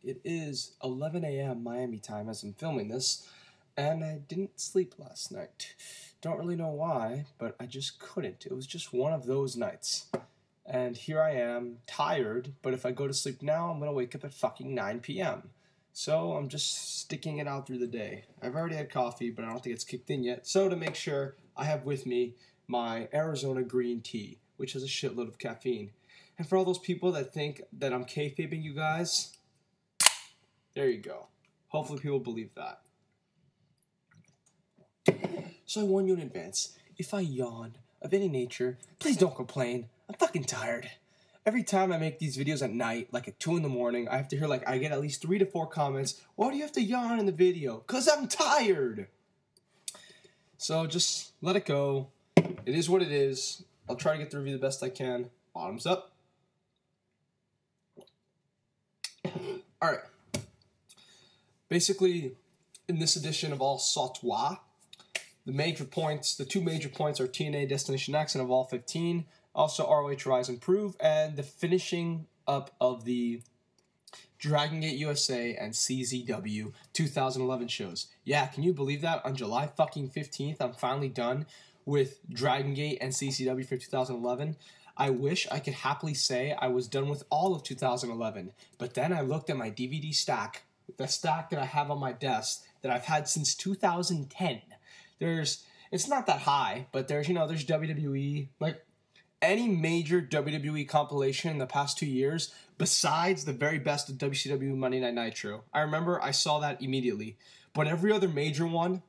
It is 11 a.m. Miami time as I'm filming this, and I didn't sleep last night. Don't really know why, but I just couldn't. It was just one of those nights. And here I am, tired, but if I go to sleep now, I'm going to wake up at fucking 9 p.m. So I'm just sticking it out through the day. I've already had coffee, but I don't think it's kicked in yet. So to make sure, I have with me my Arizona green tea, which has a shitload of caffeine. And for all those people that think that I'm kayfabing you guys, there you go. Hopefully people believe that. So I warn you in advance, if I yawn of any nature, please don't complain. I'm fucking tired. Every time I make these videos at night, like at 2 in the morning, I have to hear I get at least 3 to 4 comments. Why do you have to yawn in the video? 'Cause I'm tired. So just let it go. It is what it is. I'll try to get the review the best I can. Bottoms up. Alright. Basically, in this edition of ASOTWW, the two major points are TNA Destination X and Evolve 15, also ROH Rise and Prove, and the finishing up of the Dragon Gate USA and CZW 2011 shows. Yeah, can you believe that? On July fucking 15th, I'm finally done with Dragon Gate and CZW for 2011. I wish I could happily say I was done with all of 2011, but then I looked at my DVD stack, the stack that I have on my desk that I've had since 2010. It's not that high, but there's WWE, like any major WWE compilation in the past 2 years, besides the very best of WCW Monday Night Nitro. I remember I saw that immediately, but every other major one,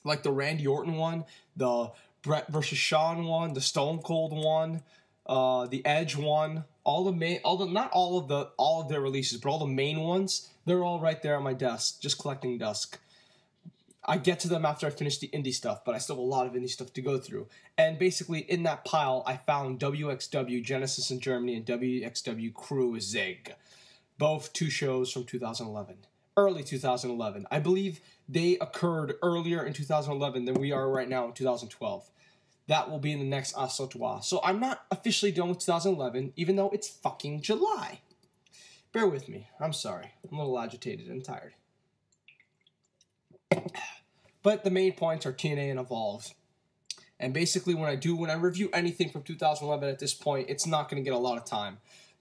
like the Randy Orton one, the Brett versus Shawn one, the Stone Cold one, the Edge one, not all of their releases, but all the main ones, they're all right there on my desk, just collecting dust. I get to them after I finish the indie stuff, but I still have a lot of indie stuff to go through. And basically, in that pile, I found WXW Genesis in Germany and WXW Cruz, both 2 shows from 2011. Early 2011. I believe they occurred earlier in 2011 than we are right now in 2012. That will be in the next ASOTWW. So I'm not officially done with 2011, even though it's fucking July. Bear with me. I'm sorry. I'm a little agitated and tired. But the main points are TNA and Evolve. And basically when I review anything from 2011 at this point, it's not going to get a lot of time.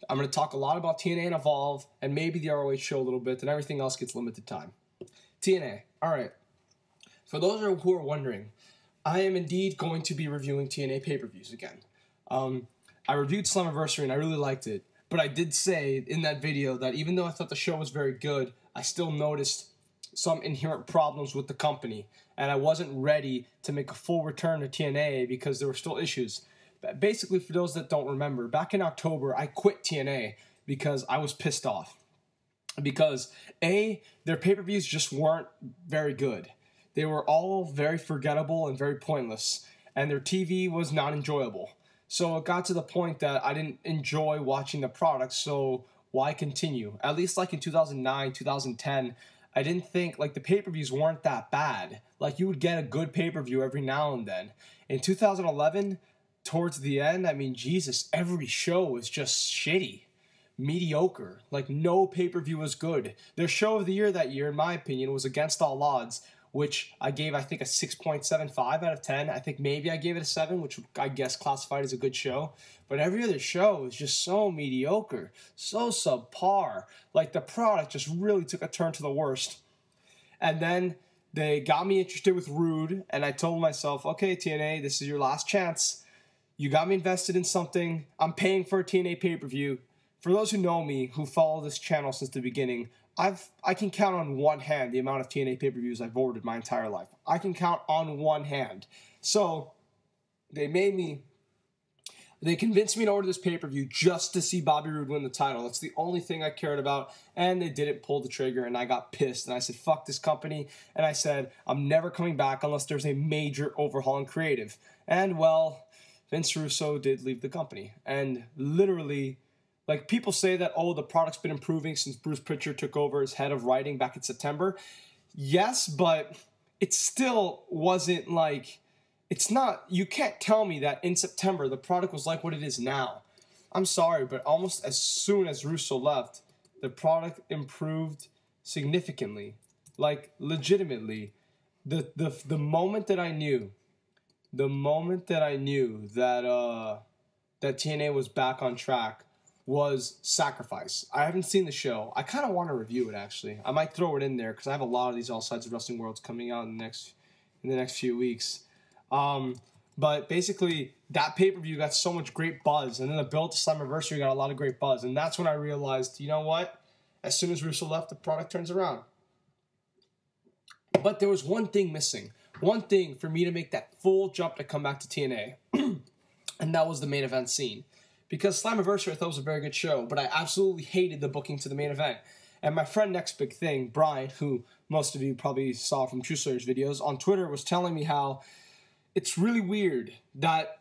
I'm going to talk a lot about TNA and Evolve, and maybe the ROH show a little bit, and everything else gets limited time. TNA. Alright. For those who are wondering, I am indeed going to be reviewing TNA pay-per-views again. I reviewed Slammiversary and I really liked it, but I did say in that video that even though I thought the show was very good, I still noticed some inherent problems with the company, and I wasn't ready to make a full return to TNA because there were still issues. Basically, for those that don't remember, back in October, I quit TNA because I was pissed off. Because, A, their pay-per-views just weren't very good. They were all very forgettable and very pointless, and their TV was not enjoyable. So it got to the point that I didn't enjoy watching the product, so why continue? At least like in 2009, 2010, I didn't think, the pay-per-views weren't that bad. You would get a good pay-per-view every now and then. In 2011, towards the end, Jesus, every show was just shitty. Mediocre. No pay-per-view was good. Their show of the year that year, in my opinion, was Against All Odds, which I gave, a 6.75 out of 10. I think maybe I gave it a 7, which I guess classified as a good show. But every other show is just so mediocre, so subpar. The product just really took a turn to the worst. And then they got me interested with Roode, and I told myself, okay, TNA, this is your last chance. You got me invested in something. I'm paying for a TNA pay-per-view. For those who know me, who follow this channel since the beginning, I can count on one hand the amount of TNA pay-per-views I've ordered my entire life. I can count on one hand. So they convinced me to order this pay-per-view just to see Bobby Roode win the title. That's the only thing I cared about, and they didn't pull the trigger, and I got pissed, and I said, fuck this company, and I said, I'm never coming back unless there's a major overhaul in creative. And, well, Vince Russo did leave the company, and literally, people say that, oh, the product's been improving since Bruce Pritchard took over as head of writing back in September. Yes, but it still wasn't it's not, you can't tell me that in September the product was like what it is now. I'm sorry, but almost as soon as Russo left, The product improved significantly, like legitimately. The moment that I knew, that that TNA was back on track was Sacrifice. I haven't seen the show. I kind of want to review it actually. I might throw it in there because I have a lot of these All Sides of Wrestling Worlds coming out in the next few weeks. But basically, that pay-per-view got so much great buzz, and then the build to Slammiversary got a lot of great buzz, and that's when I realized, you know what? As soon as Russo left, the product turns around. But there was one thing missing. One thing for me to make that full jump to come back to TNA, and that was the main event scene. Because Slammiversary I thought was a very good show, but I absolutely hated the booking to the main event. And my friend Next Big Thing, Brian, who most of you probably saw from True Slayer's videos, on Twitter was telling me how it's really weird that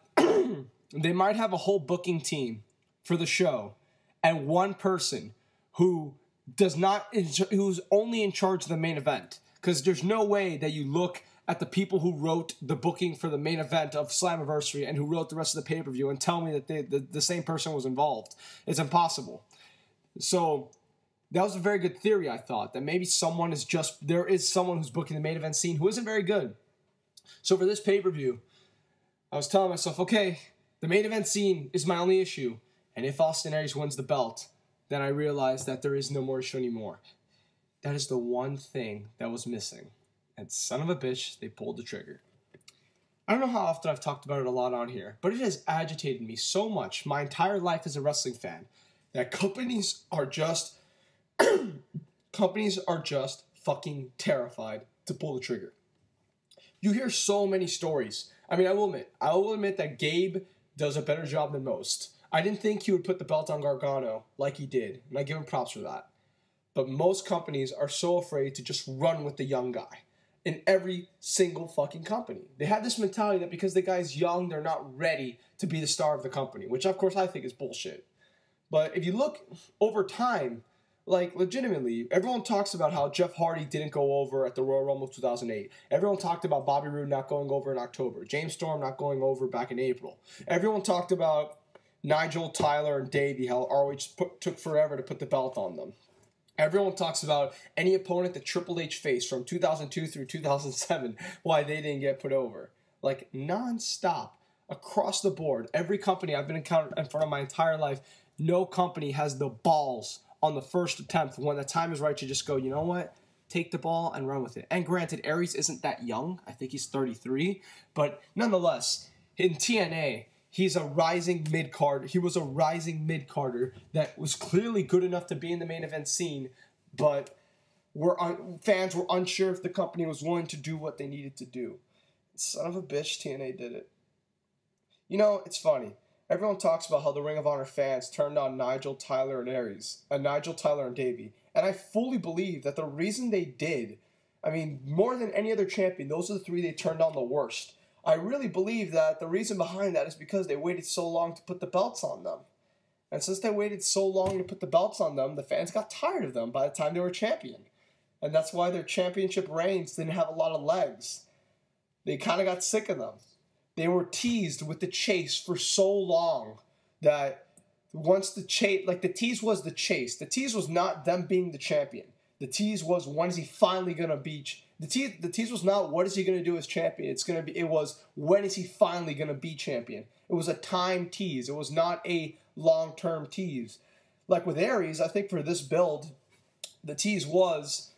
they might have a whole booking team for the show and one person who's only in charge of the main event. Because there's no way that you look at the people who wrote the booking for the main event of Slammiversary and who wrote the rest of the pay-per-view and tell me that the same person was involved. It's impossible. So that was a very good theory, I thought, that maybe there is someone who's booking the main event scene who isn't very good. So for this pay-per-view, I was telling myself, okay, the main event scene is my only issue, and if Austin Aries wins the belt, then I realized that there is no more issue anymore. That is the one thing that was missing. And son of a bitch, they pulled the trigger. I don't know how often I've talked about it a lot on here, but it has agitated me so much my entire life as a wrestling fan that companies are just fucking terrified to pull the trigger. You hear so many stories. I mean, I will admit that Gabe does a better job than most. I didn't think he would put the belt on Gargano like he did, and I give him props for that. But most companies are so afraid to just run with the young guy in every single fucking company. They have this mentality that because the guy's young, they're not ready to be the star of the company, which of course I think is bullshit. But if you look over time, like legitimately, everyone talks about how Jeff Hardy didn't go over at the Royal Rumble 2008. Everyone talked about Bobby Roode not going over in October. James Storm not going over back in April. Everyone talked about Nigel, Tyler, and Davey, how ROH took forever to put the belt on them. Everyone talks about any opponent that Triple H faced from 2002 through 2007, why they didn't get put over. Like, non-stop, across the board, every company I've been in front of my entire life, no company has the balls on the first attempt when the time is right to just go, you know what? Take the ball and run with it. And granted, Aries isn't that young. I think he's 33. But nonetheless, in TNA, he's a rising mid-card. He was a rising mid-carder that was clearly good enough to be in the main event scene, but fans were unsure if the company was willing to do what they needed to do. Son of a bitch, TNA did it. You know, it's funny. Everyone talks about how the Ring of Honor fans turned on Nigel, Tyler, and Davey. And I fully believe that the reason they did, I mean, more than any other champion, those are the three they turned on the worst. I really believe that the reason behind that is because they waited so long to put the belts on them. And since they waited so long to put the belts on them, the fans got tired of them by the time they were champion. And that's why their championship reigns didn't have a lot of legs. They kind of got sick of them. They were teased with the chase for so long that once the chase, like the tease was the chase. The tease was not them being the champion. The tease was when is he finally going to beat. The tease was not what is he going to do as champion. It was when is he finally going to be champion. It was a time tease. It was not a long-term tease. Like with Aries, I think for this build, the tease was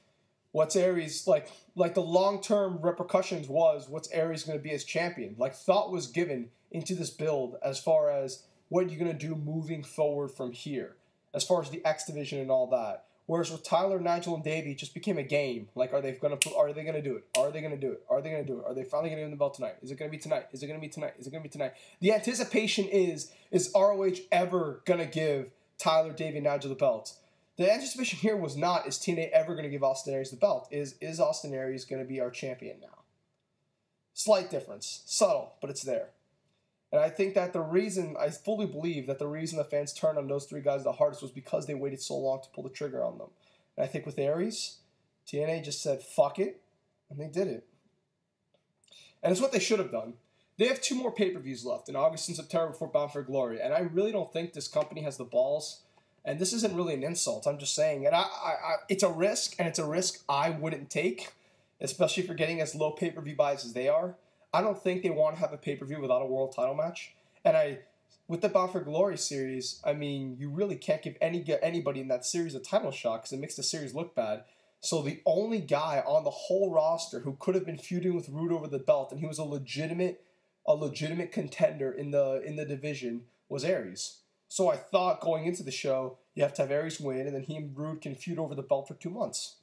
what's Aries like the long-term repercussions was what's Aries going to be as champion. Like thought was given into this build as far as what you're going to do moving forward from here, as far as the X division and all that. Whereas with Tyler, Nigel, and Davey, it just became a game. Like, are they going to do it? Are they going to do it? Are they finally going to win the belt tonight? Is it going to be tonight? Is it going to be tonight? Is it going to be tonight? The anticipation is ROH ever going to give Tyler, Davey, and Nigel the belt? The anticipation here was not, is TNA ever going to give Austin Aries the belt? Is Austin Aries going to be our champion now? Slight difference. Subtle, but it's there. And I think that I fully believe that the reason the fans turned on those three guys the hardest was because they waited so long to pull the trigger on them. And I think with Aries, TNA just said, fuck it, and they did it. And it's what they should have done. They have 2 more pay-per-views left in August and September before Bound for Glory, and I really don't think this company has the balls And this isn't really an insult. I'm just saying, and it's a risk, and it's a risk I wouldn't take, especially if you're getting as low pay-per-view buys as they are. I don't think they want to have a pay-per-view without a world title match. And with the Bound for Glory series, I mean, you really can't give anybody in that series a title shot because it makes the series look bad. So the only guy on the whole roster who could have been feuding with Roode over the belt, and he was a legitimate contender in the division, was Aries. So I thought going into the show, you have to have Aries win, and then he and Roode can feud over the belt for 2 months.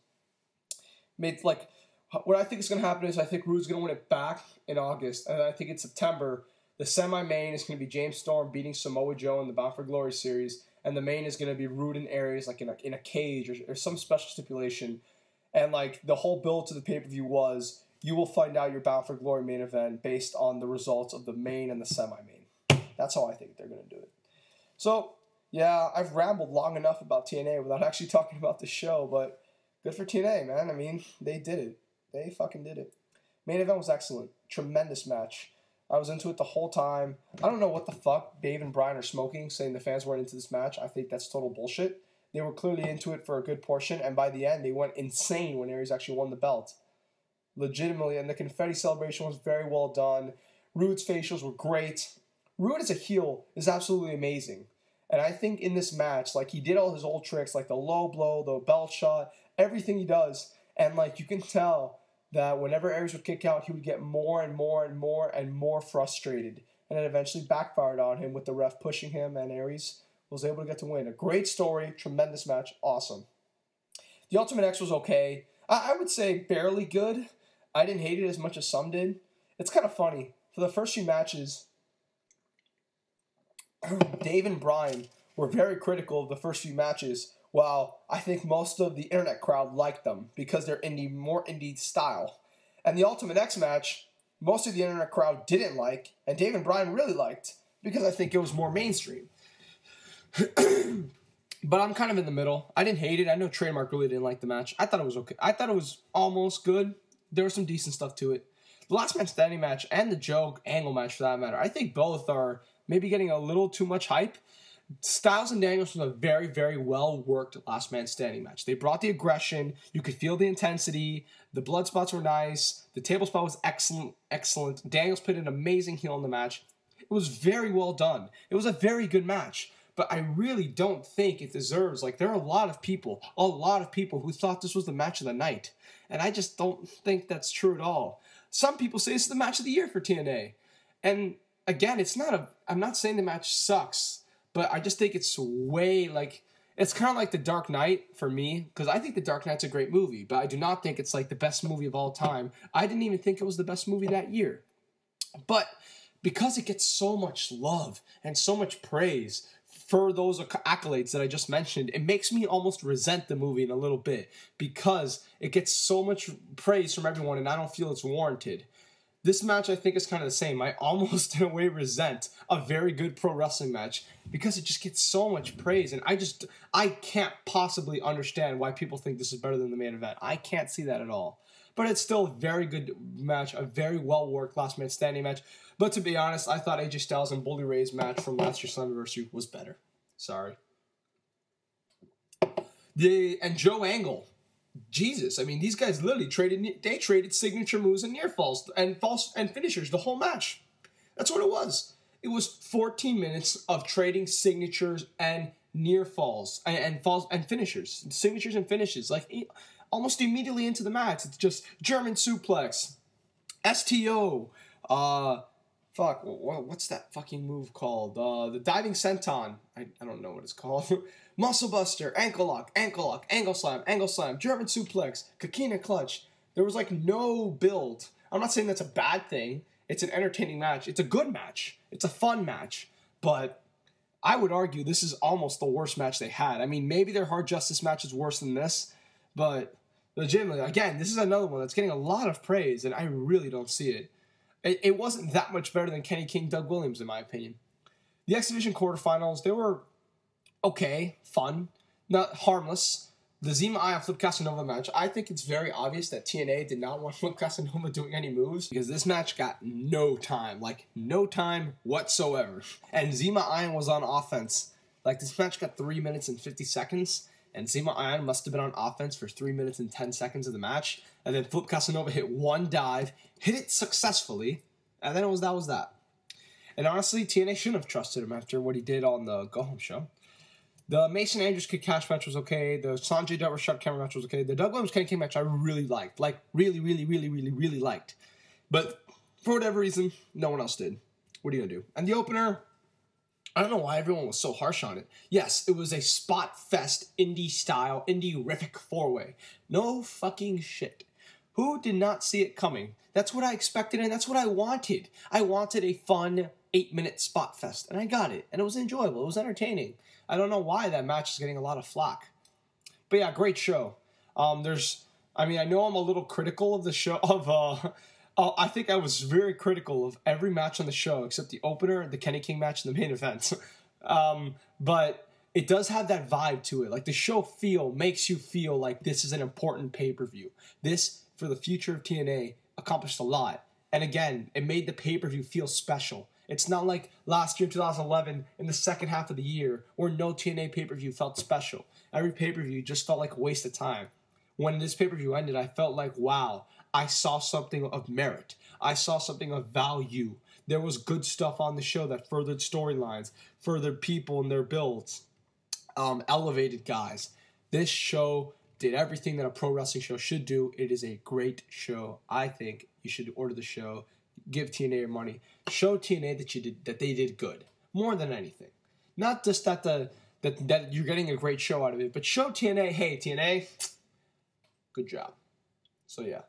What I think is going to happen is I think Roode's going to win it back in August, and I think in September, the semi-main is going to be James Storm beating Samoa Joe in the Bound for Glory series, and the main is going to be Roode and Aries like in a cage or some special stipulation. And like the whole build to the pay-per-view was you will find out your Bound for Glory main event based on the results of the main and the semi-main. That's how I think they're going to do it. So, yeah, I've rambled long enough about TNA without actually talking about the show, but good for TNA, man. I mean, they did it. They fucking did it. Main event was excellent. Tremendous match. I was into it the whole time. I don't know what the fuck Dave and Brian are smoking, saying the fans weren't into this match. I think that's total bullshit. They were clearly into it for a good portion, and by the end, they went insane when Aries actually won the belt. Legitimately, and the confetti celebration was very well done. Roode's facials were great. Roode as a heel is absolutely amazing. And I think in this match, like, he did all his old tricks, like the low blow, the belt shot, everything he does. And, like, you can tell that whenever Aries would kick out, he would get more and more and more and more frustrated. And it eventually backfired on him with the ref pushing him, and Aries was able to get to win. A great story, tremendous match, awesome. The Ultimate X was okay. I would say barely good. I didn't hate it as much as some did. It's kind of funny. For the first few matches, Dave and Brian were very critical of the first few matches, while I think most of the internet crowd liked them because they're more indie style. And the Ultimate X match, most of the internet crowd didn't like, and Dave and Brian really liked because I think it was more mainstream. But I'm kind of in the middle. I didn't hate it. I know Trademark really didn't like the match. I thought it was okay. I thought it was almost good. There was some decent stuff to it. The Last Man Standing match and the Joe Angle match, for that matter, I think both are maybe getting a little too much hype. Styles and Daniels was a very, very well-worked Last Man Standing match. They brought the aggression. You could feel the intensity. The blood spots were nice. The table spot was excellent. Daniels played an amazing heel in the match. It was very well done. It was a very good match. But I really don't think it deserves, like, there are a lot of people who thought this was the match of the night. And I just don't think that's true at all. Some people say it's the match of the year for TNA. And again, I'm not saying the match sucks, but I just think it's way, like, it's kind of like The Dark Knight for me, because I think The Dark Knight's a great movie, but I do not think it's, like, the best movie of all time. I didn't even think it was the best movie that year. But because it gets so much love and so much praise for those accolades that I just mentioned, it makes me almost resent the movie in a little bit because it gets so much praise from everyone and I don't feel it's warranted. This match, I think, is kind of the same. I almost, in a way, resent a very good pro wrestling match because it just gets so much praise, and I can't possibly understand why people think this is better than the main event. I can't see that at all. But it's still a very good match, a very well-worked Last Man Standing match. But to be honest, I thought AJ Styles and Bully Ray's match from last year's Slammiversary was better. Sorry. And Joe Angle. Jesus, I mean, these guys literally traded signature moves and near falls and finishers the whole match. That's what it was. It was 14 minutes of trading signatures and near falls and falls and finishers, signatures and finishes, like almost immediately into the match. It's just German suplex, STO, what's that fucking move called? The diving senton. I don't know what it's called. Muscle buster, ankle lock, angle slam, German suplex, Kakina clutch. There was like no build. I'm not saying that's a bad thing. It's an entertaining match. It's a good match. It's a fun match. But I would argue this is almost the worst match they had. I mean, maybe their Hard Justice match is worse than this, but legitimately, again, this is another one that's getting a lot of praise, and I really don't see it. It wasn't that much better than Kenny King, Doug Williams, in my opinion. The X Division quarterfinals, they were okay, fun, not harmless. The Zema Ion Flip Cassanova match, I think it's very obvious that TNA did not want Flip Cassanova doing any moves because this match got no time whatsoever. And Zema Ion was on offense Like, this match got 3 minutes and 50 seconds, and Zema must have been on offense for 3 minutes and 10 seconds of the match, and then Flip Cassanova hit one dive, hit it successfully, and then that was that. And honestly, TNA shouldn't have trusted him after what he did on the go-home show. The Mason Andrews Kid Cash match was okay. The Sonjay Dutt Rashad camera match was okay. The Doug Williams Kenny King match I really liked. Like, really, really, really, really, really liked. But for whatever reason, no one else did. What are you going to do? And the opener, I don't know why everyone was so harsh on it. Yes, it was a spot fest, indie-style, indie-rific four-way. No fucking shit. Who did not see it coming? That's what I expected, and that's what I wanted. I wanted a fun 8-minute spot fest, and I got it. And it was enjoyable. It was entertaining. I don't know why that match is getting a lot of flack. But yeah, great show. I know I'm a little critical of the show, I think I was very critical of every match on the show except the opener, the Kenny King match, and the main event. But it does have that vibe to it. Like, the show makes you feel like this is an important pay-per-view. This, for the future of TNA, accomplished a lot. And again, it made the pay-per-view feel special. It's not like last year, 2011, in the second half of the year, where no TNA pay-per-view felt special. Every pay-per-view just felt like a waste of time. When this pay-per-view ended, I felt like, wow, I saw something of merit. I saw something of value. There was good stuff on the show that furthered storylines, furthered people in their builds, elevated guys. This show did everything that a pro wrestling show should do. It is a great show. I think you should order the show. Give TNA your money. Show TNA that they did good. More than anything. Not just that you're getting a great show out of it, but show TNA, hey, TNA, good job. So yeah.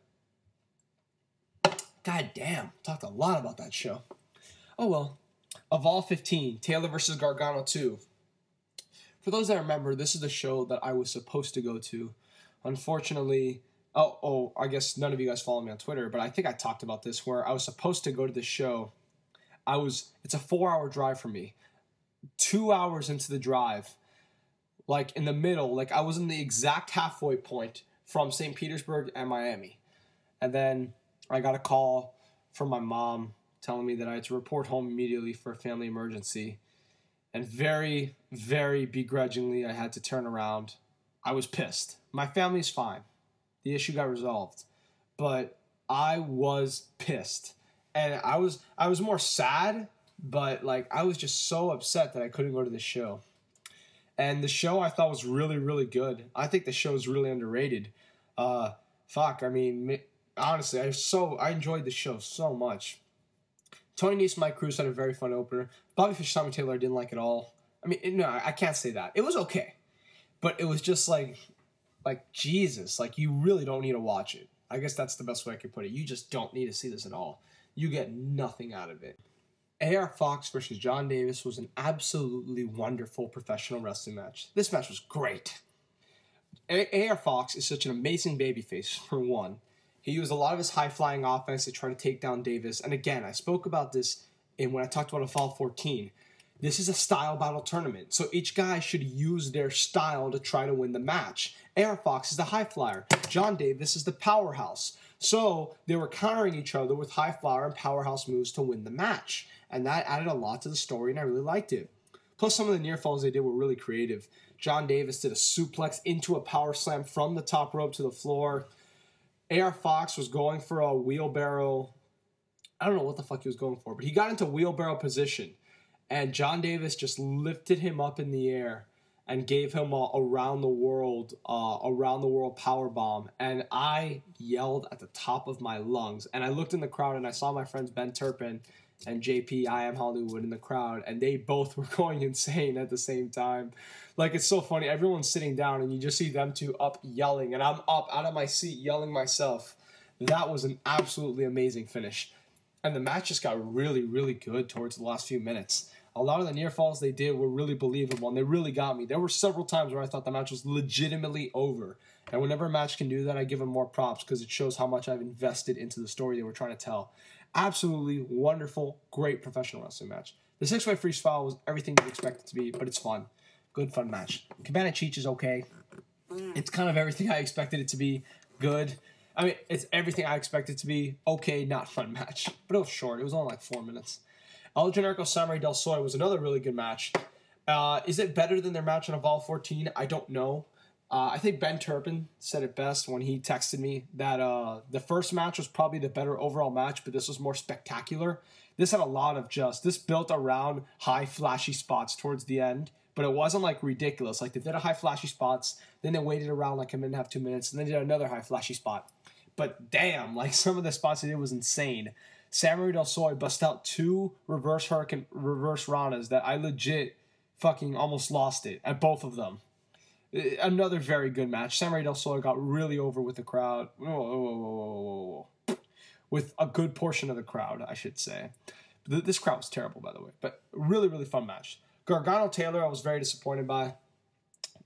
God damn, talked a lot about that show. Oh well. Evolve 15, Taylor versus Gargano 2. For those that remember, this is the show that I was supposed to go to. Unfortunately, I guess none of you guys follow me on Twitter, but I think I talked about this, where I was supposed to go to this show. It's a 4-hour drive for me. 2 hours into the drive, like in the middle, like I was in the exact halfway point from St. Petersburg and Miami. And then I got a call from my mom telling me that I had to report home immediately for a family emergency. And very, very begrudgingly, I had to turn around. I was pissed. My family's fine. The issue got resolved. But I was pissed. And I was more sad, but like I was just so upset that I couldn't go to the show. And the show I thought was really, really good. I think the show is really underrated. Honestly, I enjoyed the show so much. Tony Nese, Mike Cruz had a very fun opener. Bobby Fish, Tommy Taylor, I didn't like at all. I can't say that. It was okay. But it was just like Jesus, like you really don't need to watch it. I guess that's the best way I could put it. You just don't need to see this at all. You get nothing out of it. AR Fox versus Jon Davis was an absolutely wonderful professional wrestling match. This match was great. AR Fox is such an amazing babyface, for one. He used a lot of his high-flying offense to try to take down Davis. And again, I spoke about this when I talked about Evolve 14. This is a style battle tournament, so each guy should use their style to try to win the match. AR Fox is the high flyer. Jon Davis is the powerhouse. So they were countering each other with high flyer and powerhouse moves to win the match. And that added a lot to the story, and I really liked it. Plus, some of the near falls they did were really creative. Jon Davis did a suplex into a power slam from the top rope to the floor. AR Fox was going for a wheelbarrow. I don't know what the fuck he was going for, but he got into wheelbarrow position. And Jon Davis just lifted him up in the air and gave him a around the world power bomb. And I yelled at the top of my lungs. And I looked in the crowd and I saw my friends Ben Turpin and JP, I Am Hollywood, in the crowd, and they both were going insane at the same time. Like, it's so funny. Everyone's sitting down and you just see them two up yelling, and I'm up out of my seat yelling myself. That was an absolutely amazing finish. And the match just got really, really good towards the last few minutes. A lot of the near falls they did were really believable, and they really got me. There were several times where I thought the match was legitimately over. And whenever a match can do that, I give them more props because it shows how much I've invested into the story they were trying to tell. Absolutely wonderful, great professional wrestling match. The 6-way freestyle was everything you'd expect it to be, but it's fun. Good, fun match. Cabana Cheech is okay. It's kind of everything I expected it to be. Good. It's everything I expected it to be. Okay, not fun match. But it was short. It was only like 4 minutes. El Generico Samuray Del Sol was another really good match. Is it better than their match on Evolve 14? I don't know. I think Ben Turpin said it best when he texted me that the first match was probably the better overall match, but this was more spectacular. This had a lot of this built around high flashy spots towards the end, but it wasn't like ridiculous. Like they did a high flashy spots, then they waited around like a minute and a half, 2 minutes, and then they did another high flashy spot. But damn, like some of the spots they did was insane. Samuray Del Sol bust out 2 reverse Ranas that I legit fucking almost lost it at both of them. Another very good match. Samuray Del Sol got really over with the crowd. With a good portion of the crowd, I should say. This crowd was terrible, by the way. But really, really fun match. Gargano Taylor, I was very disappointed by.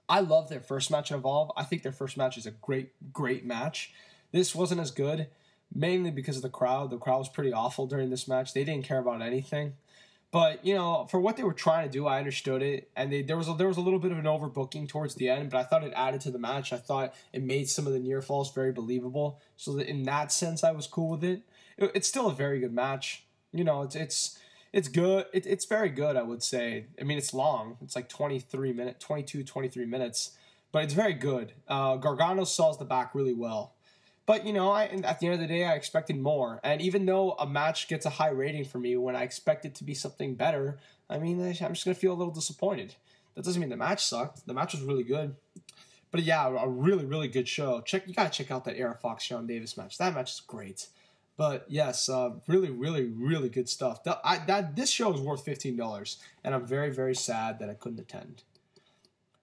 I love their first match in Evolve. I think their first match is a great, great match. This wasn't as good, mainly because of the crowd. The crowd was pretty awful during this match. They didn't care about anything. But, you know, for what they were trying to do, I understood it. And there was a little bit of an overbooking towards the end, but I thought it added to the match. I thought it made some of the near falls very believable. So that in that sense, I was cool with it. It's still a very good match. You know, it's good. It's very good, I would say. I mean, it's long. It's like 23 minutes. But it's very good. Gargano saws the back really well. But, you know, at the end of the day, I expected more. And even though a match gets a high rating for me when I expect it to be something better, I mean, I'm just going to feel a little disappointed. That doesn't mean the match sucked. The match was really good. But, yeah, a really, really good show. You got to check out that Aaron Fox-Jon Davis match. That match is great. But, yes, really, really, really good stuff. This show is worth $15, and I'm very, very sad that I couldn't attend.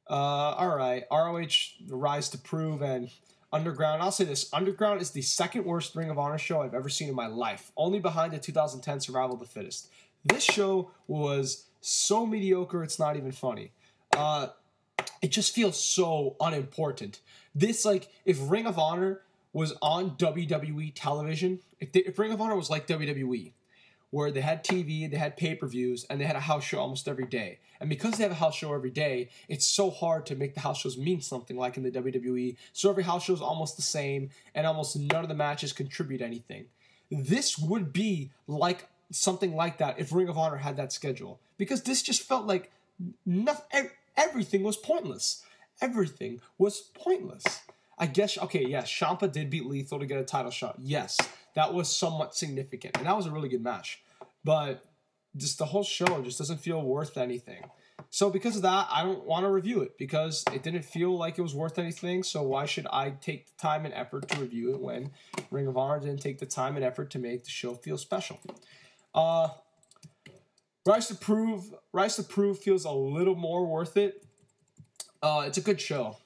All right, ROH, The Rise to Prove, and Underground. I'll say this. Underground is the second worst Ring of Honor show I've ever seen in my life, only behind the 2010 Survival of the Fittest. This show was so mediocre, it's not even funny. It just feels so unimportant. This, like, if Ring of Honor was on WWE television, if Ring of Honor was like WWE, where they had TV, they had pay-per-views, and they had a house show almost every day. And because they have a house show every day, it's so hard to make the house shows mean something like in the WWE. So every house show is almost the same, and almost none of the matches contribute anything. This would be like something like that if Ring of Honor had that schedule. Because this just felt like everything was pointless. Everything was pointless. I guess, okay, yes, Ciampa did beat Lethal to get a title shot. Yes, that was somewhat significant. And that was a really good match. But just the whole show just doesn't feel worth anything. So because of that, I don't want to review it because it didn't feel like it was worth anything. So why should I take the time and effort to review it when Ring of Honor didn't take the time and effort to make the show feel special? Rise to Prove feels a little more worth it. It's a good show.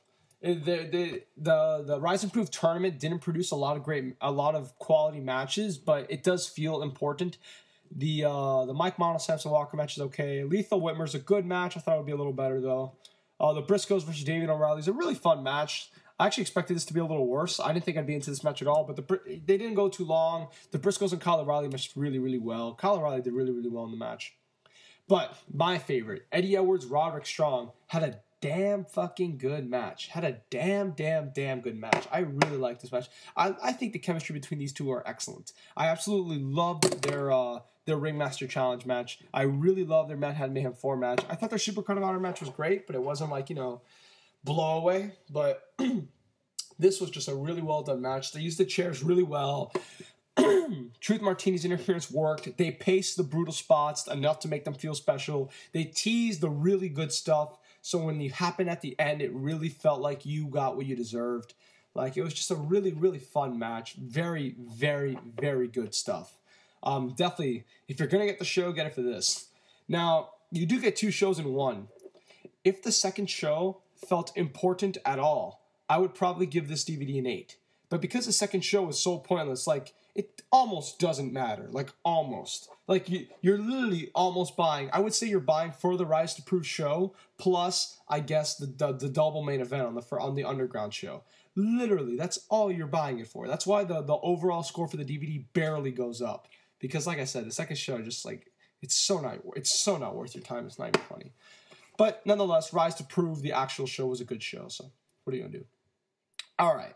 The Rise and Prove tournament didn't produce a lot of quality matches, but it does feel important. The Mike Model Samson Walker match is okay. Lethal Whitmer's a good match. I thought it would be a little better though. The Briscoes versus David O'Reilly is a really fun match. I actually expected this to be a little worse. I didn't think I'd be into this match at all, but they didn't go too long. The Briscoes and Kyle O'Reilly matched really, really well. Kyle O'Reilly did really, really well in the match. But my favorite, Eddie Edwards, Roderick Strong, had a damn fucking good match. Had a damn good match. I really like this match. I think the chemistry between these two are excellent. I absolutely loved their Ringmaster Challenge match. I really loved their Manhattan Mayhem 4 match. I thought their Supercard of Honor match was great, but it wasn't like, blow away. But this was just a really well done match. They used the chairs really well. Truth Martini's interference worked. They paced the brutal spots enough to make them feel special. They teased the really good stuff. So when it happened at the end, it really felt like you got what you deserved. Like, it was just a really, really fun match. Very, very, very good stuff. Definitely, if you're going to get the show, get it for this. Now, you do get 2 shows in one. If the second show felt important at all, I would probably give this DVD an 8. But because the second show was so pointless, like, it almost doesn't matter. Like, almost. Like, you're literally almost buying. I would say you're buying for the Rise to Prove show, plus, I guess, the double main event on the Underground show. Literally, that's all you're buying it for. That's why the overall score for the DVD barely goes up. Because, like I said, the second show just, like, it's so not worth your time. It's not even funny. But, nonetheless, Rise to Prove, the actual show, was a good show. So, what are you going to do? All right.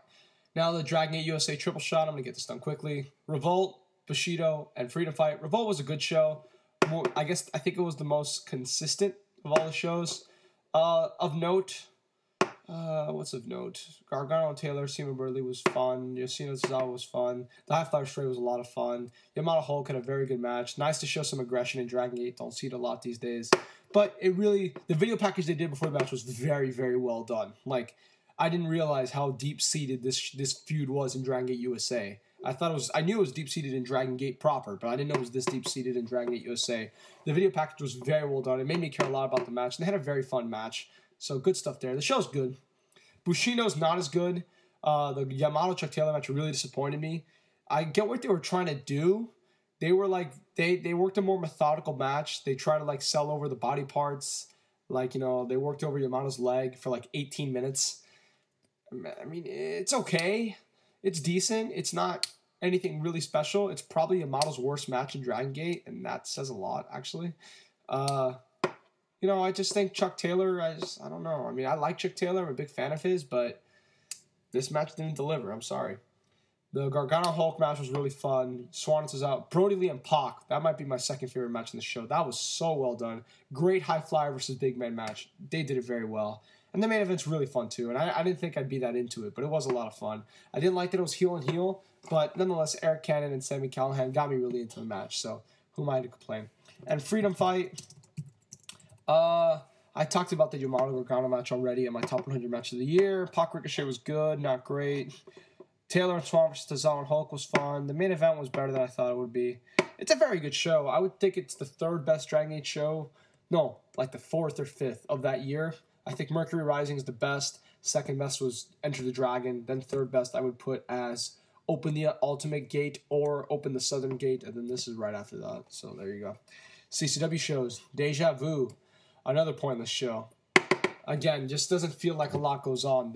Now the Dragon Gate USA triple shot. I'm going to get this done quickly. Revolt, Bushido, and Freedom Fight. Revolt was a good show. I think it was the most consistent of all the shows. Of note, what's of note? Gargano and Taylor, Seaman Burley was fun. Yoshino Tsuzawa was fun. The High Flyer Stray was a lot of fun. Yamato Hulk had a very good match. Nice to show some aggression in Dragon Gate. Don't see it a lot these days. But it really, the video package they did before the match was very, very well done. Like, I didn't realize how deep-seated this feud was in Dragon Gate USA. I knew it was deep-seated in Dragon Gate proper, but I didn't know it was this deep-seated in Dragon Gate USA. The video package was very well done. It made me care a lot about the match. And they had a very fun match. So good stuff there. The show's good. Bushino's not as good. The Yamato Chuck Taylor match really disappointed me. I get what they were trying to do. They were like, they worked a more methodical match. They tried to like sell over the body parts. Like, you know, they worked over Yamato's leg for like 18 minutes. I mean, it's okay. It's decent. It's not anything really special. It's probably Yamato's worst match in Dragon Gate, and that says a lot, actually. You know, I just think Chuck Taylor, I don't know. I mean, I like Chuck Taylor. I'm a big fan of his, but this match didn't deliver. I'm sorry. The Gargano Hulk match was really fun. Swanson is out. Brody Lee and Pac. That might be my second favorite match in the show. That was so well done. Great high flyer versus big man match. They did it very well. And the main event's really fun, too. And I didn't think I'd be that into it, but it was a lot of fun. I didn't like that it was heel and heel, but nonetheless, Eric Cannon and Sami Callihan got me really into the match. So who am I to complain? And Freedom Fight. I talked about the Yamato Gargano match already in my top 100 match of the year. Pac Ricochet was good, not great. Taylor and Swan versus Tozawa and Hulk was fun. The main event was better than I thought it would be. It's a very good show. I would think it's the third best Dragon Gate show. No, like the fourth or fifth of that year. I think Mercury Rising is the best. Second best was Enter the Dragon. Then third best I would put as Open the Ultimate Gate or Open the Southern Gate. And then this is right after that. So there you go. CCW shows. Deja Vu. Another pointless show. Again, just doesn't feel like a lot goes on.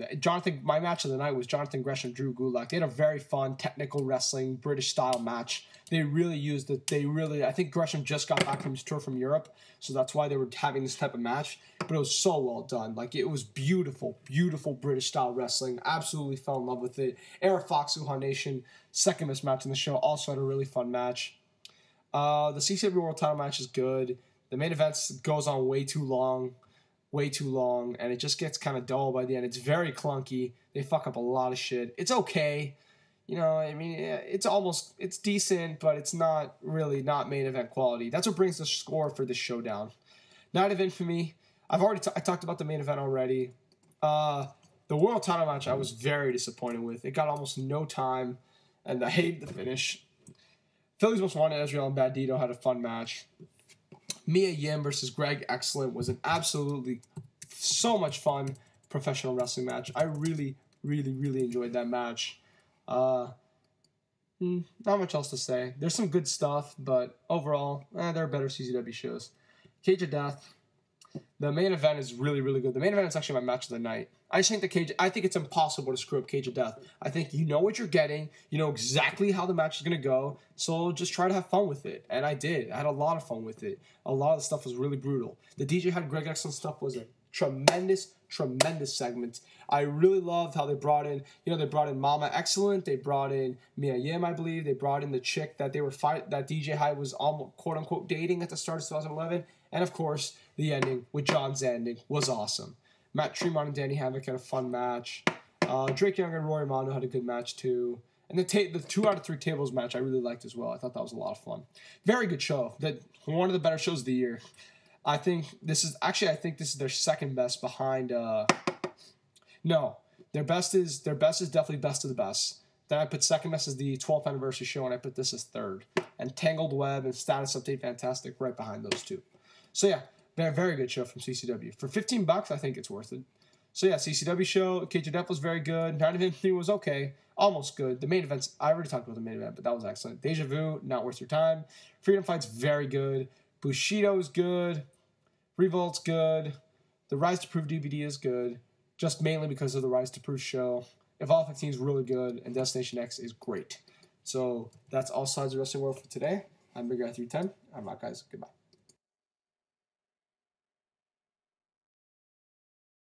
My match of the night was Jonathan Gresham, Drew Gulak. They had a very fun, technical wrestling, British-style match. They really used it. I think Gresham just got back from his tour from Europe, so that's why they were having this type of match. But it was so well done. Like, it was beautiful, beautiful British-style wrestling. Absolutely fell in love with it. Eric Fox, Wuhan Nation, second best match in the show, also had a really fun match. The CCW World Title match is good. The main event goes on way too long, and it just gets kind of dull by the end. It's very clunky. They fuck up a lot of shit. It's okay. You know, I mean, it's decent, but it's not main event quality. That's what brings the score for this showdown. Night of Infamy. I talked about the main event already. The World Title match I was very disappointed with. It got almost no time, and I hated the finish. Philly's Most Wanted, Ezreal and Bandito had a fun match. Mia Yim versus Greg Excellent was an absolutely so much fun professional wrestling match. I really, really, really enjoyed that match. Not much else to say. There's some good stuff, but overall, there are better CZW shows. Cage of Death. The main event is really, really good. The main event is actually my match of the night. I think it's impossible to screw up Cage of Death. I think you know what you're getting. You know exactly how the match is going to go. So just try to have fun with it. And I did. I had a lot of fun with it. A lot of the stuff was really brutal. The DJ had Greg Excellent stuff was a tremendous, tremendous segment. I really loved how they brought in Mama Excellent. They brought in Mia Yim, I believe. They brought in the chick that that DJ Hyde was almost quote unquote dating at the start of 2011. And of course, the ending with John Zanding was awesome. Matt Tremont and Danny Havoc had a fun match. Drake Young and Rory Mondo had a good match too. And the 2 out of 3 tables match I really liked as well. I thought that was a lot of fun. Very good show. One of the better shows of the year. I think this is their second best behind. No, their best is definitely best of the best. Then I put second best as the 12th anniversary show, and I put this as third. And Tangled Web and Status Update Fantastic right behind those two. So yeah, very, very good show from CCW. For $15, I think it's worth it. So yeah, CCW show, Cage of Death was very good. Night of Infamy was okay, almost good. The main events, I already talked about the main event, but that was excellent. Deja Vu, not worth your time. Freedom Fight's very good. Bushido's good. Revolt's good. The Rise to Prove DVD is good, just mainly because of the Rise to Prove show. Evolve 15 is really good, and Destination X is great. So that's all sides of the wrestling world for today. I'm Big Guy 310. I'm out, guys. Goodbye.